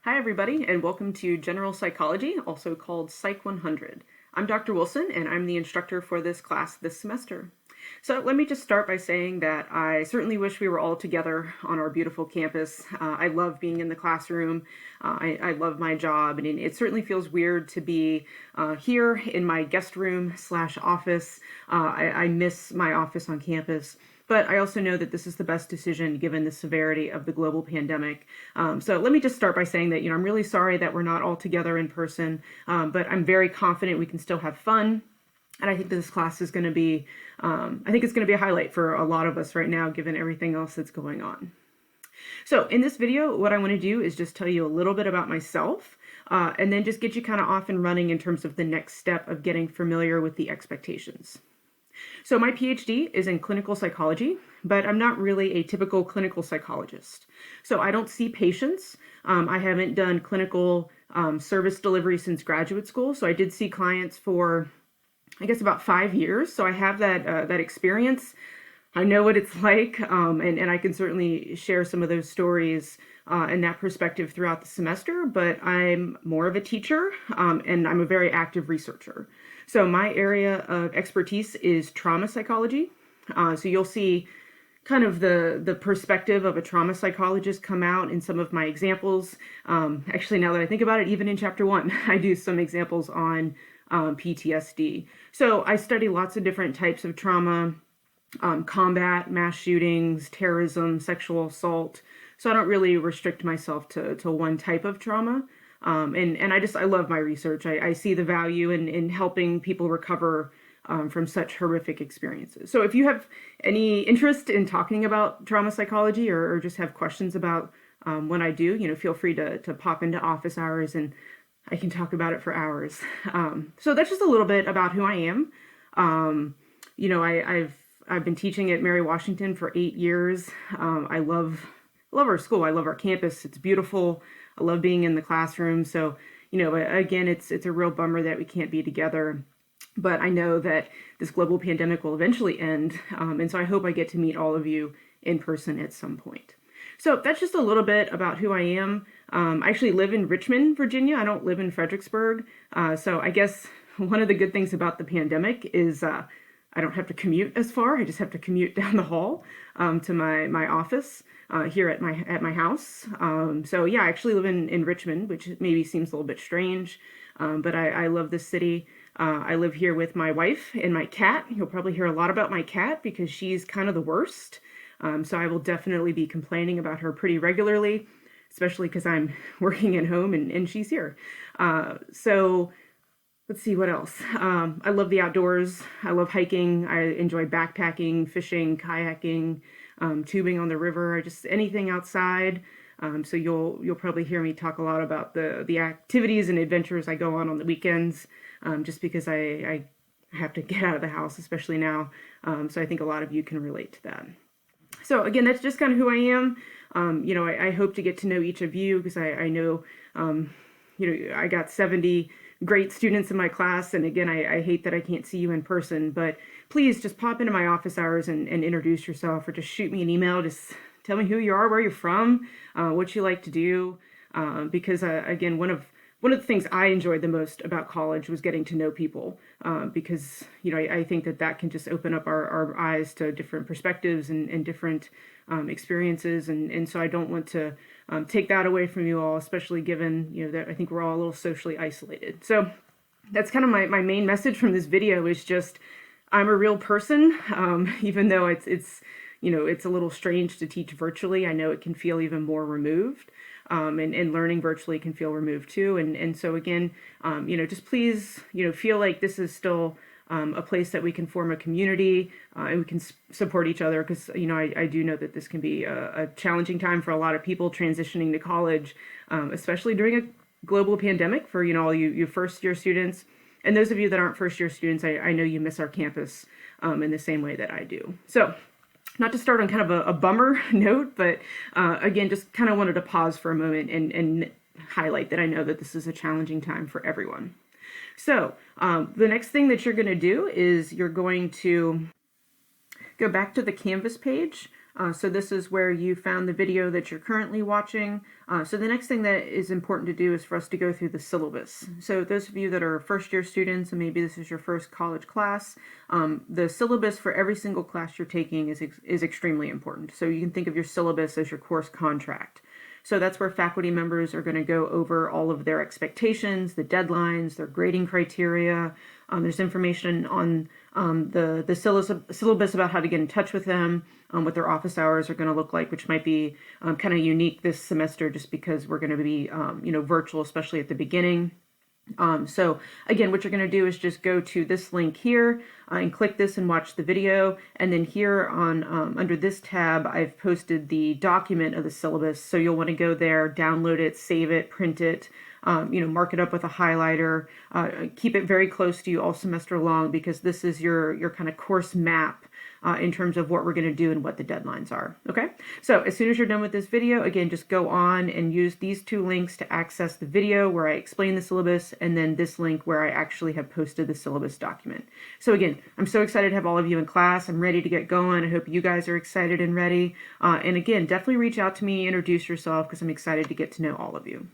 Hi everybody, and welcome to General Psychology, also called Psych 100. I'm Dr. Wilson, and I'm the instructor for this class this semester. So let me just start by saying that I certainly wish we were all together on our beautiful campus. I love being in the classroom. I love my job, and it certainly feels weird to be here in my guest room / office. I miss my office on campus. But I also know that this is the best decision given the severity of the global pandemic. So let me just start by saying that, I'm really sorry that we're not all together in person, but I'm very confident we can still have fun. And I think this class is going to be, a highlight for a lot of us right now, given everything else that's going on. So in this video, what I want to do is just tell you a little bit about myself, and then just get you kind of off and running in terms of the next step of getting familiar with the expectations. So my PhD is in clinical psychology, but I'm not really a typical clinical psychologist. So I don't see patients. I haven't done clinical service delivery since graduate school. So I did see clients for, I guess, about 5 years. So I have that experience. I know what it's like, and I can certainly share some of those stories and that perspective throughout the semester, but I'm more of a teacher, and I'm a very active researcher. So my area of expertise is trauma psychology. So you'll see kind of the perspective of a trauma psychologist come out in some of my examples. Actually, now that I think about it, even in chapter 1, I do some examples on PTSD. So I study lots of different types of trauma, combat, mass shootings, terrorism, sexual assault. So I don't really restrict myself to one type of trauma. And I love my research. I see the value in helping people recover from such horrific experiences. So if you have any interest in talking about trauma psychology or just have questions about what I do, feel free to pop into office hours and I can talk about it for hours. So that's just a little bit about who I am. I've been teaching at Mary Washington for 8 years. I love our school. I love our campus. It's beautiful. I love being in the classroom. So, again, it's a real bummer that we can't be together. But I know that this global pandemic will eventually end. And so I hope I get to meet all of you in person at some point. So that's just a little bit about who I am. I actually live in Richmond, Virginia. I don't live in Fredericksburg. So I guess one of the good things about the pandemic is I don't have to commute as far. I just have to commute down the hall to my office here at my house. So yeah, I actually live in Richmond, which maybe seems a little bit strange, but I love this city. I live here with my wife and my cat. You'll probably hear a lot about my cat because she's kind of the worst. So I will definitely be complaining about her pretty regularly, especially because I'm working at home and she's here. So let's see what else. I love the outdoors. I love hiking. I enjoy backpacking, fishing, kayaking, tubing on the river, just anything outside. So you'll probably hear me talk a lot about the activities and adventures I go on the weekends, just because I have to get out of the house, especially now. So I think a lot of you can relate to that. So again, that's just kind of who I am. I hope to get to know each of you because I know, I got 70 great students in my class. And again, I hate that I can't see you in person, but please just pop into my office hours and introduce yourself, or just shoot me an email. Just tell me who you are, where you're from, what you like to do. Because again, one of the things I enjoyed the most about college was getting to know people, because, I think that can just open up our eyes to different perspectives and different experiences. And so I don't want to take that away from you all, especially given, that I think we're all a little socially isolated. So that's kind of my main message from this video is just, I'm a real person, even though it's a little strange to teach virtually. I know it can feel even more removed. And learning virtually can feel removed too. And so again, just please, feel like this is still a place that we can form a community and we can support each other. Because, I do know that this can be a challenging time for a lot of people transitioning to college, especially during a global pandemic for, all you first year students. And those of you that aren't first year students, I know you miss our campus in the same way that I do. So not to start on kind of a bummer note, but again, just kind of wanted to pause for a moment and highlight that I know that this is a challenging time for everyone. So the next thing that you're going to do is you're going to go back to the Canvas page So this is where you found the video that you're currently watching. So the next thing that is important to do is for us to go through the syllabus. So those of you that are first year students, and maybe this is your first college class, the syllabus for every single class you're taking is extremely important. So you can think of your syllabus as your course contract. So that's where faculty members are going to go over all of their expectations, the deadlines, their grading criteria. There's information on the syllabus about how to get in touch with them, what their office hours are going to look like, which might be kind of unique this semester just because we're going to be, virtual, especially at the beginning. So again, what you're going to do is just go to this link here and click this and watch the video. And then here on under this tab, I've posted the document of the syllabus. So you'll want to go there, download it, save it, print it, mark it up with a highlighter, keep it very close to you all semester long because this is your kind of course map in terms of what we're going to do and what the deadlines are. Okay, so as soon as you're done with this video, again, just go on and use these two links to access the video where I explain the syllabus, and then this link where I actually have posted the syllabus document. So again, I'm so excited to have all of you in class. I'm ready to get going. I hope you guys are excited and ready. And again, definitely reach out to me, introduce yourself, because I'm excited to get to know all of you.